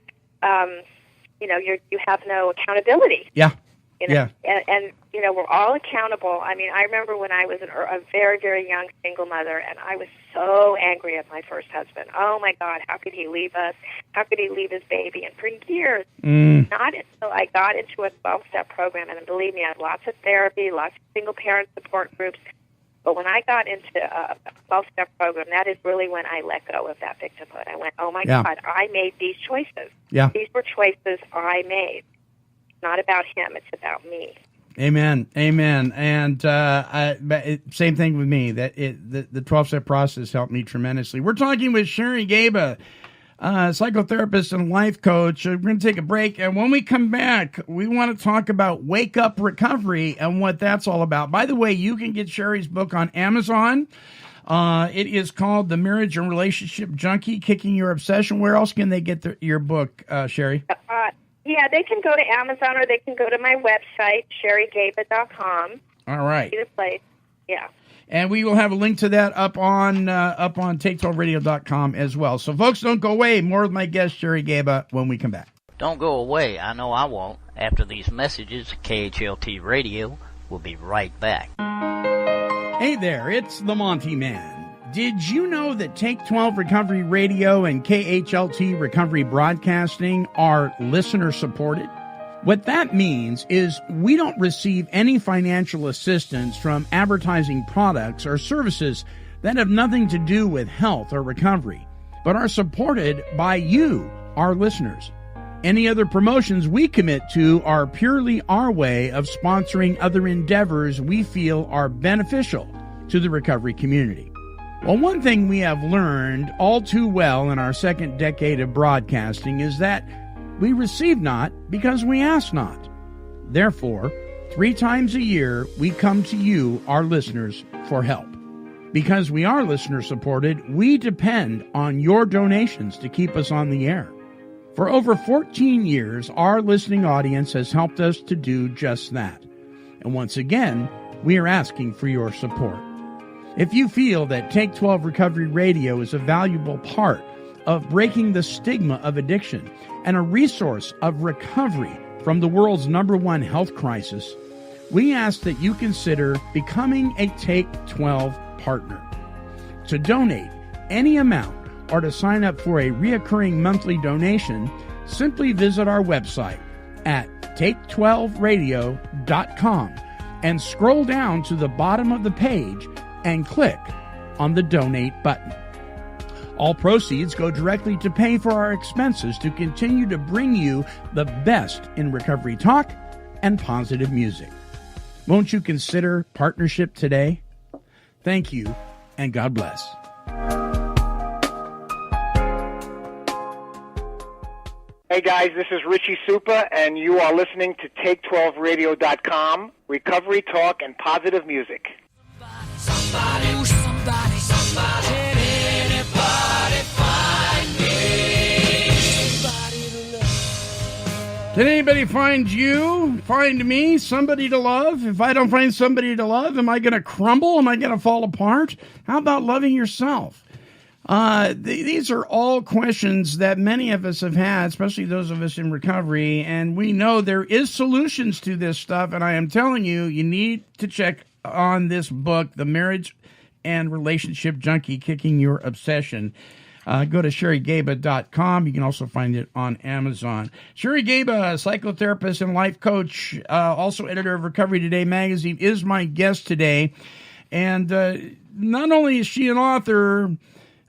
you have no accountability. Yeah. And we're all accountable. I mean, I remember when I was a very, very young single mother, and I was so angry at my first husband. Oh, my God, how could he leave us? How could he leave his baby? And for years, not until I got into a 12-step program, and believe me, I had lots of therapy, lots of single-parent support groups, but when I got into a 12-step program, that is really when I let go of that victimhood. I went, oh, my God, I made these choices. Yeah. These were choices I made. Not about him, it's about me. Amen. And same thing with me. That the 12-step process helped me tremendously. We're talking with Sherry Gaba, psychotherapist and life coach. We're going to take a break, and when we come back, we want to talk about Wake Up Recovery and what that's all about. By the way, you can get Sherry's book on Amazon. It is called The Marriage and Relationship Junkie: Kicking Your Obsession. Where else can they get your book, Sherry? Yeah, they can go to Amazon or they can go to my website, sherrygaba.com. All right. Either place, yeah. And we will have a link to that up on take12radio.com as well. So, folks, don't go away. More with my guest, Sherry Gaba, when we come back. Don't go away. I know I won't. After these messages, KHLT Radio will be right back. Hey there, it's the Monty Man. Did you know that Take 12 Recovery Radio and KHLT Recovery Broadcasting are listener supported? What that means is we don't receive any financial assistance from advertising products or services that have nothing to do with health or recovery, but are supported by you, our listeners. Any other promotions we commit to are purely our way of sponsoring other endeavors we feel are beneficial to the recovery community. Well, one thing we have learned all too well in our second decade of broadcasting is that we receive not because we ask not. Therefore, 3 times a year, we come to you, our listeners, for help. Because we are listener-supported, we depend on your donations to keep us on the air. For over 14 years, our listening audience has helped us to do just that. And once again, we are asking for your support. If you feel that Take 12 Recovery Radio is a valuable part of breaking the stigma of addiction and a resource of recovery from the world's #1 health crisis, we ask that you consider becoming a Take 12 partner. To donate any amount or to sign up for a reoccurring monthly donation, simply visit our website at take12radio.com and scroll down to the bottom of the page and click on the donate button. All proceeds go directly to pay for our expenses to continue to bring you the best in recovery talk and positive music. Won't you consider partnership today? Thank you, and God bless. Hey guys, this is Richie Supa, and you are listening to Take12Radio.com, recovery talk and positive music. Somebody, can anybody find me? Did anybody find you? Find me? Somebody to love? If I don't find somebody to love, am I going to crumble? Am I going to fall apart? How about loving yourself? These are all questions that many of us have had, especially those of us in recovery, and we know there is solutions to this stuff, and I am telling you, you need to check on this book, The Marriage and Relationship Junkie, Kicking Your Obsession. Go to SherryGaba.com. You can also find it on Amazon. Sherry Gaba, psychotherapist and life coach, also editor of Recovery Today magazine, is my guest today. And not only is she an author,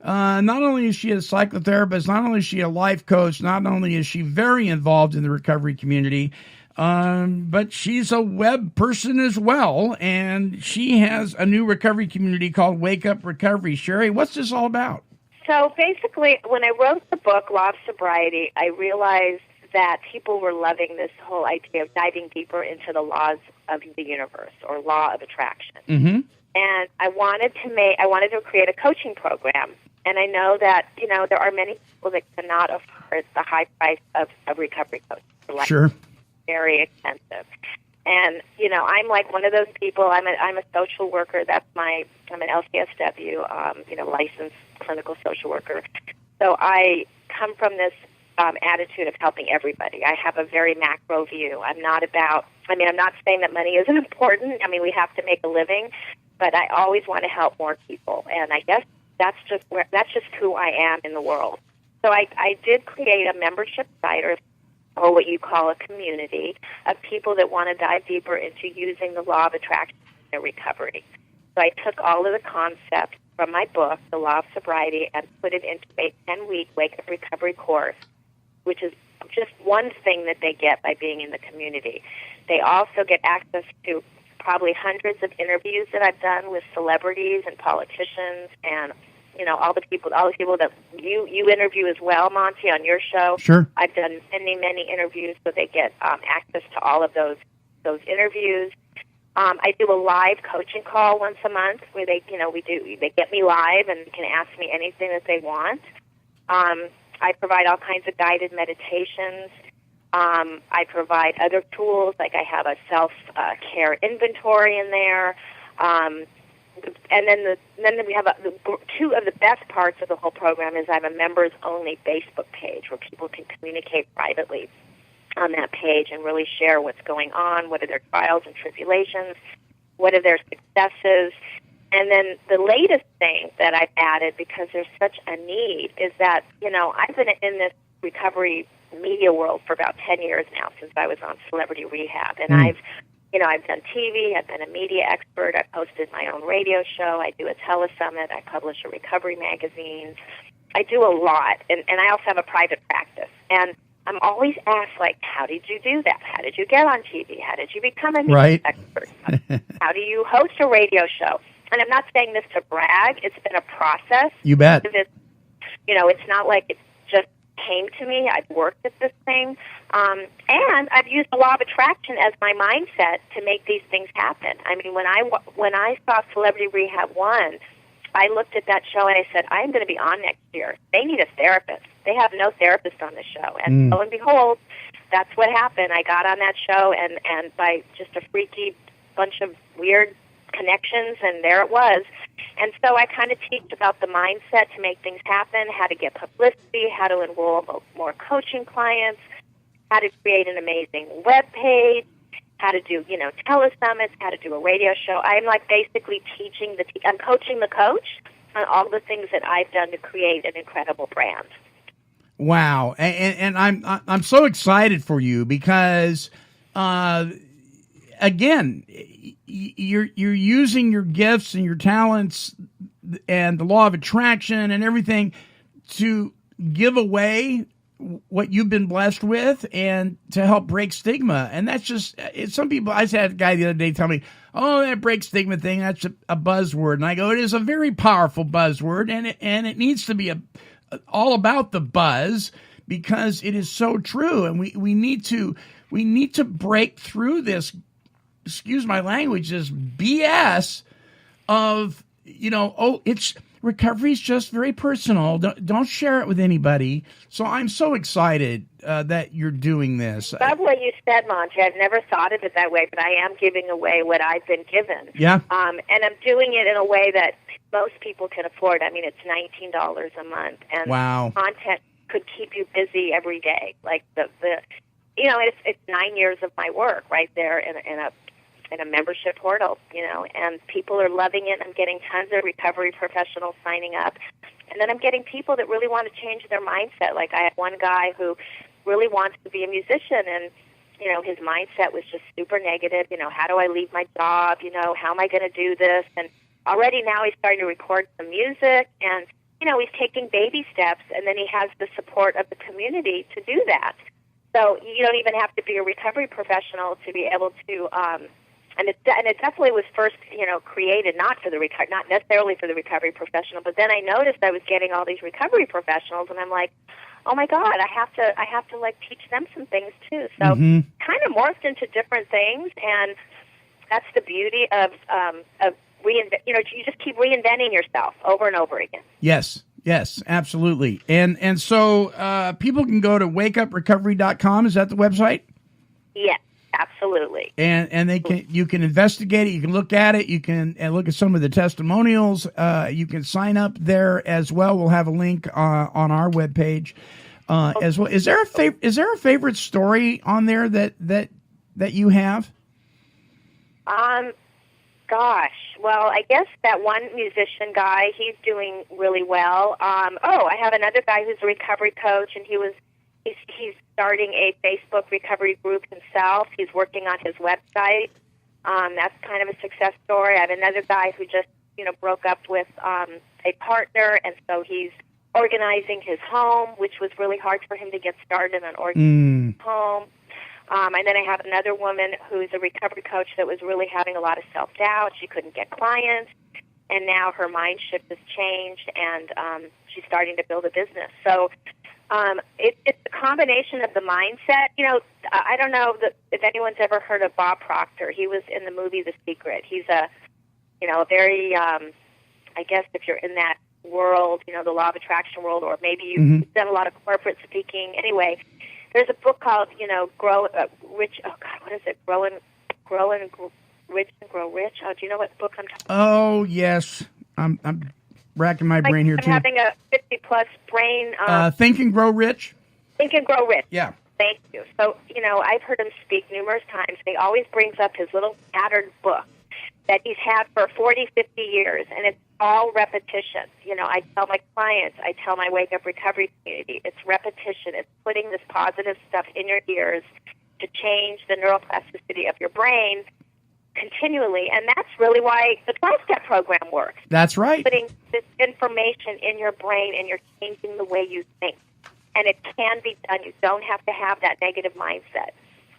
not only is she a psychotherapist, not only is she a life coach, not only is she very involved in the recovery community, but she's a web person as well, and she has a new recovery community called Wake Up Recovery. Sherry, what's this all about? So basically, when I wrote the book, Law of Sobriety, I realized that people were loving this whole idea of diving deeper into the laws of the universe, or law of attraction. Mm-hmm. And I wanted to create a coaching program. And I know that, there are many people that cannot afford the high price of recovery coaching. Sure. Very expensive. And, I'm like one of those people. I'm a social worker. I'm an LCSW, licensed clinical social worker. So I come from this attitude of helping everybody. I have a very macro view. I'm not saying that money isn't important. We have to make a living, but I always want to help more people. And I guess that's just who I am in the world. So I did create a membership site, or what you call a community, of people that want to dive deeper into using the law of attraction in their recovery. So I took all of the concepts from my book, The Law of Sobriety, and put it into a 10-week Wake Up Recovery course, which is just one thing that they get by being in the community. They also get access to probably hundreds of interviews that I've done with celebrities and politicians, and all the people that you interview as well, Monty, on your show. Sure. I've done many interviews, so they get access to all of those interviews. I do a live coaching call once a month where they get me live and can ask me anything that they want. I provide all kinds of guided meditations. I provide other tools, like I have a self-care inventory in there. And then we have two of the best parts of the whole program is I have a members-only Facebook page where people can communicate privately on that page and really share what's going on, what are their trials and tribulations, what are their successes. And then the latest thing that I've added, because there's such a need, is that, I've been in this recovery media world for about 10 years now, since I was on Celebrity Rehab. And I've done TV, I've been a media expert, I've hosted my own radio show, I do a telesummit, I publish a recovery magazine. I do a lot, and I also have a private practice. And I'm always asked, like, how did you do that? How did you get on TV? How did you become a music Right. expert? How do you host a radio show? And I'm not saying this to brag. It's been a process. You bet. It's not like it just came to me. I've worked at this thing. And I've used the law of attraction as my mindset to make these things happen. I mean, when I saw Celebrity Rehab 1, I looked at that show and I said, I'm going to be on next year. They need a therapist. They have no therapist on the show. And lo and behold, that's what happened. I got on that show, and by just a freaky bunch of weird connections, and there it was. And so I kind of teach about the mindset to make things happen, how to get publicity, how to enroll more coaching clients, how to create an amazing web page, how to do, telesummits, how to do a radio show. I'm like basically teaching I'm coaching the coach on all the things that I've done to create an incredible brand. Wow, and I'm so excited for you because, again, you're using your gifts and your talents and the law of attraction and everything to give away what you've been blessed with and to help break stigma. And that's just, some people, I had a guy the other day tell me, oh, that break stigma thing, that's a buzzword. And I go, it is a very powerful buzzword, and it needs to be all about the buzz, because it is so true. And we need to break through this, excuse my language, this BS of, recovery is just very personal. Don't share it with anybody. So I'm so excited that you're doing this. Love what you said, Monty. I've never thought of it that way, but I am giving away what I've been given. Yeah. And I'm doing it in a way that most people can afford. I mean, it's $19 a month, and wow. Content could keep you busy every day. Like it's 9 years of my work right there in a membership portal, and people are loving it. I'm getting tons of recovery professionals signing up. And then I'm getting people that really want to change their mindset. Like I have one guy who really wants to be a musician, and, his mindset was just super negative. How do I leave my job? How am I going to do this? And already now he's starting to record some music, and, he's taking baby steps, and then he has the support of the community to do that. So you don't even have to be a recovery professional to be able to, and it definitely was first, created not necessarily for the recovery professional. But then I noticed I was getting all these recovery professionals, and I'm like, oh my God, I have to like teach them some things too. So kind of morphed into different things, and that's the beauty of reinvent. You just keep reinventing yourself over and over again. Yes, absolutely. And so people can go to wakeuprecovery.com. Is that the website? Yes. Absolutely. And you can investigate it, you can look at it, you can look at some of the testimonials, you can sign up there as well. We'll have a link on our webpage as well. Is there a favorite story on there that you have? Gosh. Well, I guess that one musician guy, he's doing really well. I have another guy who's a recovery coach, and he's starting a Facebook recovery group himself. He's working on his website. That's kind of a success story. I have another guy who just, broke up with a partner, and so he's organizing his home, which was really hard for him to get started on organizing his home. And then I have another woman who's a recovery coach that was really having a lot of self-doubt. She couldn't get clients, and now her mind shift has changed, and she's starting to build a business. So it's a combination of the mindset. I don't know if anyone's ever heard of Bob Proctor. He was in the movie The Secret. He's a very, I guess if you're in that world, the law of attraction world, or maybe you've done a lot of corporate speaking. Anyway, there's a book called, Grow Rich. Oh God, what is it? Grow and Rich and Grow Rich. Oh, do you know what book I'm talking about? Oh yes, I'm racking my brain here too. I'm having a 50-plus brain. Think and Grow Rich. Think and Grow Rich. Yeah. Thank you. So, I've heard him speak numerous times. He always brings up his little tattered book that he's had for 40, 50 years, and it's all repetition. I tell my clients, I tell my Wake Up Recovery community, it's repetition. It's putting this positive stuff in your ears to change the neuroplasticity of your brain continually, and that's really why the 12-step program works. That's right. Putting this information in your brain, and you're changing the way you think. and it can be done. You don't have to have that negative mindset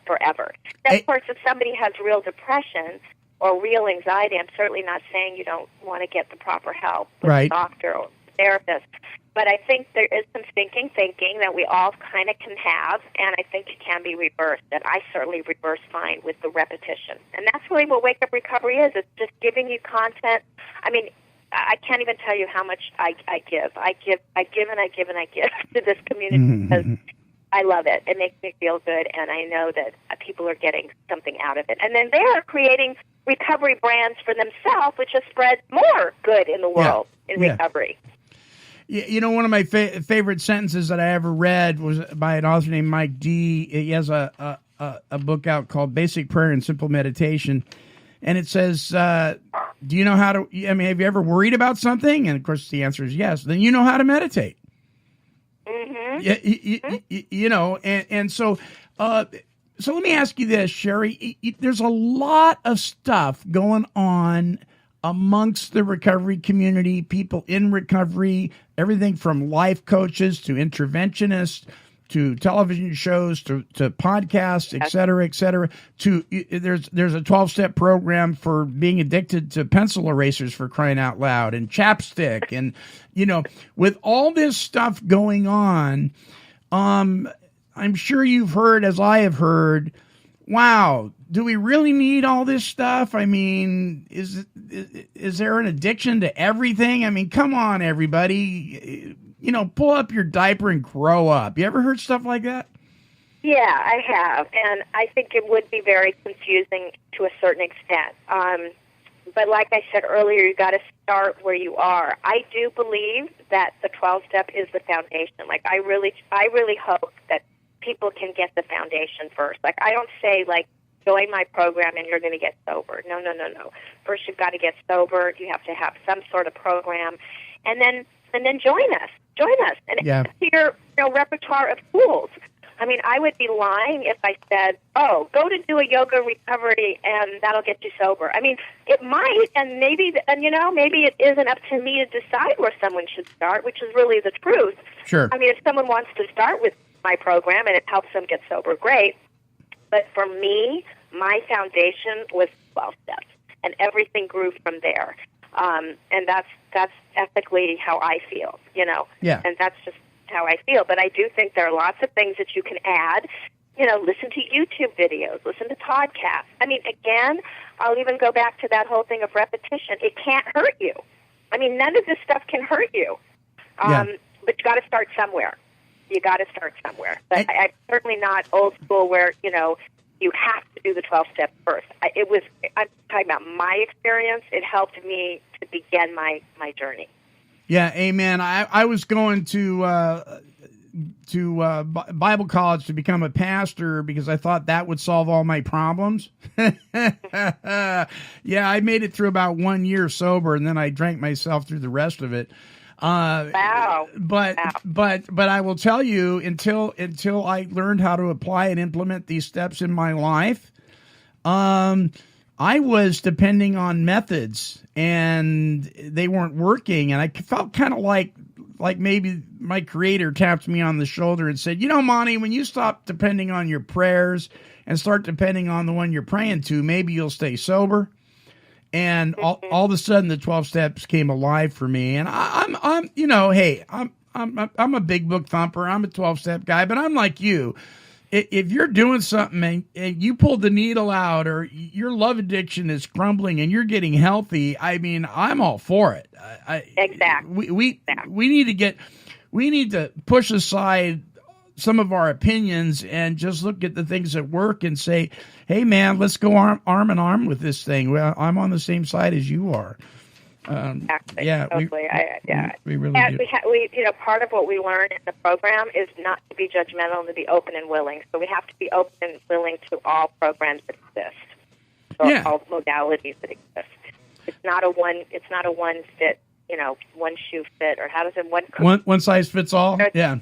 forever. Now, of course, if somebody has real depression or real anxiety, I'm certainly not saying you don't want to get the proper help with a doctor or therapist. But I think there is some thinking that we all kind of can have, and I think it can be reversed. And I certainly reverse mine with the repetition. And that's really what Wake Up Recovery is. It's just giving you content. I mean, I can't even tell you how much I give. I give to this community because I love it. It makes me feel good, and I know that people are getting something out of it. And then they are creating recovery brands for themselves, which has spread more good in the world in recovery. You know, one of my favorite sentences that I ever read was by an author named Mike D. He has a book out called Basic Prayer and Simple Meditation. And it says, do you know how to, have you ever worried about something? And of course the answer is yes. Then you know how to meditate. You know, and so let me ask you this, Sherry. There's a lot of stuff going on amongst the recovery community, people in recovery, everything from life coaches to interventionists to television shows to podcasts, et cetera, to there's a 12-step program for being addicted to pencil erasers, for crying out loud, and chapstick. And, you know, with all this stuff going on, I'm sure you've heard, as I have heard, wow, do we really need all this stuff? I mean, is there an addiction to everything? I mean, come on, everybody. You know, pull up your diaper and grow up. You ever heard stuff like that? Yeah, I have. And I think it would be very confusing to a certain extent. But like I said earlier, you got to start where you are. I do believe that the 12-step is the foundation. Like, I really hope that people can get the foundation first. Like, I don't say, like, join my program and you're going to get sober. No. First, you've got to get sober. You have to have some sort of program, and then join us. And it's your repertoire of tools. I mean, I would be lying if I said, "Oh, go to do a yoga recovery and that'll get you sober." I mean, it might, and maybe it isn't up to me to decide where someone should start, which is really the truth. Sure. I mean, if someone wants to start with my program and it helps them get sober, great. But for me, my foundation was 12 steps, and everything grew from there. And that's ethically how I feel, Yeah. And that's just how I feel. But I do think there are lots of things that you can add. Listen to YouTube videos, listen to podcasts. I mean, again, I'll even go back to that whole thing of repetition. It can't hurt you. I mean, none of this stuff can hurt you. But you got to start somewhere. But I'm certainly not old school where, you have to do the 12 steps first. I'm talking about my experience. It helped me to begin my journey. Yeah, amen. I was going to Bible college to become a pastor because I thought that would solve all my problems. Yeah, I made it through about 1 year sober, and then I drank myself through the rest of it. Wow. But I will tell you, until I learned how to apply and implement these steps in my life, I was depending on methods, and they weren't working, and I felt kind of like maybe my creator tapped me on the shoulder and said, Monty, when you stop depending on your prayers and start depending on the one you're praying to, maybe you'll stay sober. And all of a sudden, the 12 steps came alive for me. And I'm a big book thumper. I'm a 12-step guy, but I'm like you. If you're doing something and you pulled the needle out, or your love addiction is crumbling and you're getting healthy, I mean, I'm all for it. Exactly. We need to push aside some of our opinions and just look at the things that work and say, hey, man, let's go arm in arm with this thing. Well, I'm on the same side as you are. Exactly. Yeah, totally. we really do. We part of what we learn in the program is not to be judgmental and to be open and willing. So we have to be open and willing to all programs that exist, or all modalities that exist. It's not a one fit, one shoe fit, or how does it one size fits all? Yeah.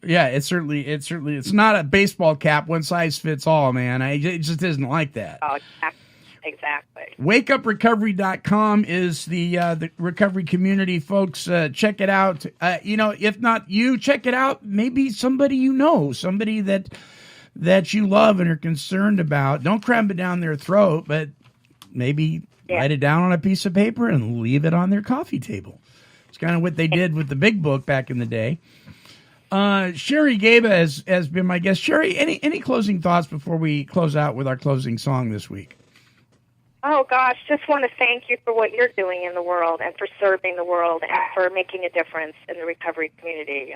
Yeah, it's not a baseball cap, one size fits all, man. It just isn't like that. Oh, exactly. exactly. WakeUpRecovery.com is the recovery community, folks. Check it out. If not you, check it out. Maybe somebody you know, somebody that you love and are concerned about. Don't cram it down their throat, but maybe write it down on a piece of paper and leave it on their coffee table. It's kind of what they did with the big book back in the day. Sherry Gaba has been my guest. Sherry, any closing thoughts before we close out with our closing song this week? Oh, gosh, just want to thank you for what you're doing in the world and for serving the world and for making a difference in the recovery community.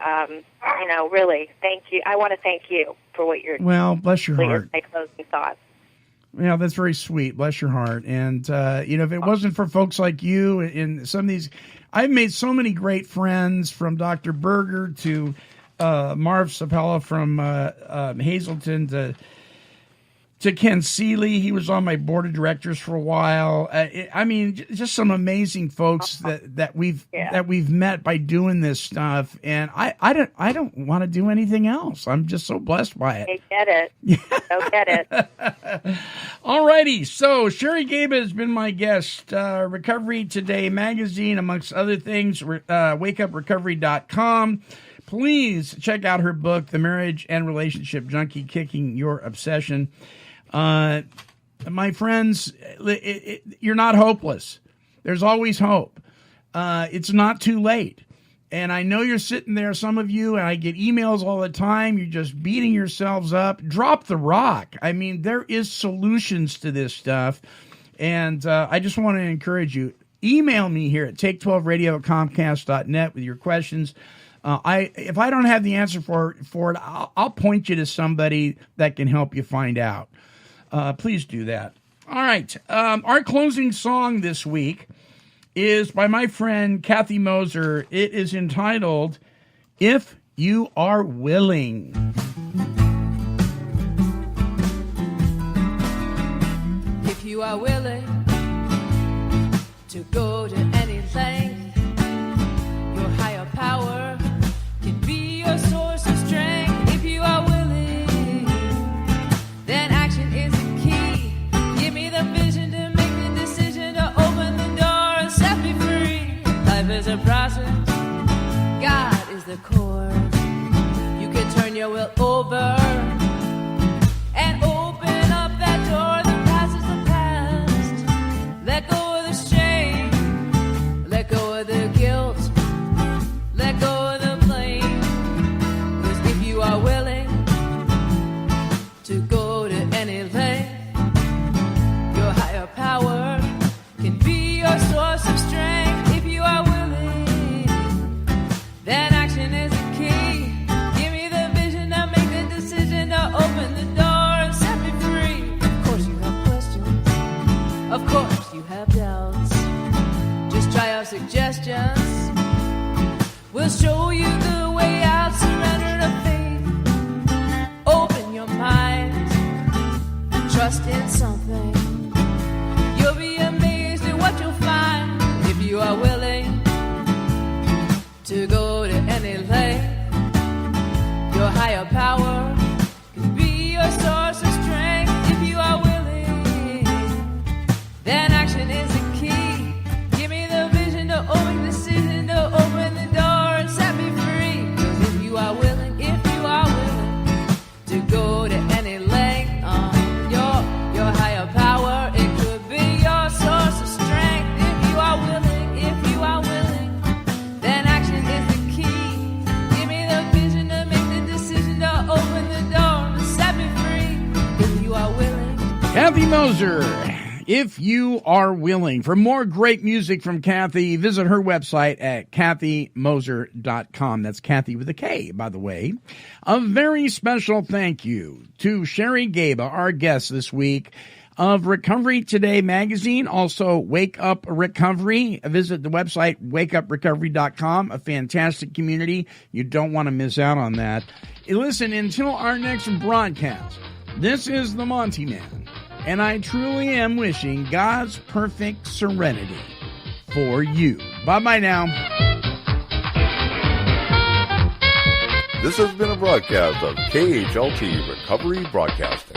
Really, thank you. I want to thank you for what you're doing. Well, bless your heart. My closing thoughts. Yeah, that's very sweet. Bless your heart. And, if it wasn't for folks like you and some of these, I've made so many great friends, from Dr. Berger to Marv Sapella from Hazleton to Ken Seeley. He was on my board of directors for a while. Just some amazing folks that we've met by doing this stuff. And I don't want to do anything else. I'm just so blessed by it. I get it. I get it. All righty. So Sherry Gaba has been my guest. Recovery Today magazine, amongst other things. WakeUpRecovery.com. Please check out her book, The Marriage and Relationship Junkie, Kicking Your Obsession. My friends, you're not hopeless. There's always hope. It's not too late. And I know you're sitting there, some of you, and I get emails all the time. You're just beating yourselves up. Drop the rock. I mean, there is solutions to this stuff. And I just want to encourage you. Email me here at take12radio@comcast.net with your questions. If I don't have the answer for it, I'll point you to somebody that can help you find out. Please do that. All right. Our closing song this week is by my friend Kathy Moser. It is entitled, If You Are Willing. If you are willing to go to any length, your higher power can be your source of strength. If you are willing, then action is the key. Give me the vision to make the decision to open the door and set me free. Life is a process, God is the core. You can turn your will over and open up that door. The past is the past. Let go of the shame, let go of the guilt, let go of the blame. 'Cause if you are willing to go to any length, your higher power can be your source of strength. If you are willing, then action is the key. Give me the vision to make the decision to open the door and set me free. Of course you have questions, of course you have doubts. Just try our suggestions, we'll show you the way out. Surrender to faith, open your mind, trust in something. You'll be amazed at what you'll find. If you are willing to go to any length, your higher power can be your source of strength. If you are willing, then action is the key. Give me the vision to open the decision to open the door and set me free. 'Cause if you are willing to go to any length, your higher power, it could be your source of strength. If you are willing, then action is the key. Give me the vision to make the decision to open the door and set me free. If you are willing. Kathy Moser, If You Are Willing. For more great music from Kathy, visit her website at kathymoser.com. That's Kathy with a K, by the way. A very special thank you to Sherry Gaba, our guest this week, of Recovery Today magazine, also Wake Up Recovery. Visit the website, wakeuprecovery.com, a fantastic community. You don't want to miss out on that. Listen, until our next broadcast, this is the Monty Man, and I truly am wishing God's perfect serenity for you. Bye-bye now. This has been a broadcast of KHLT Recovery Broadcasting.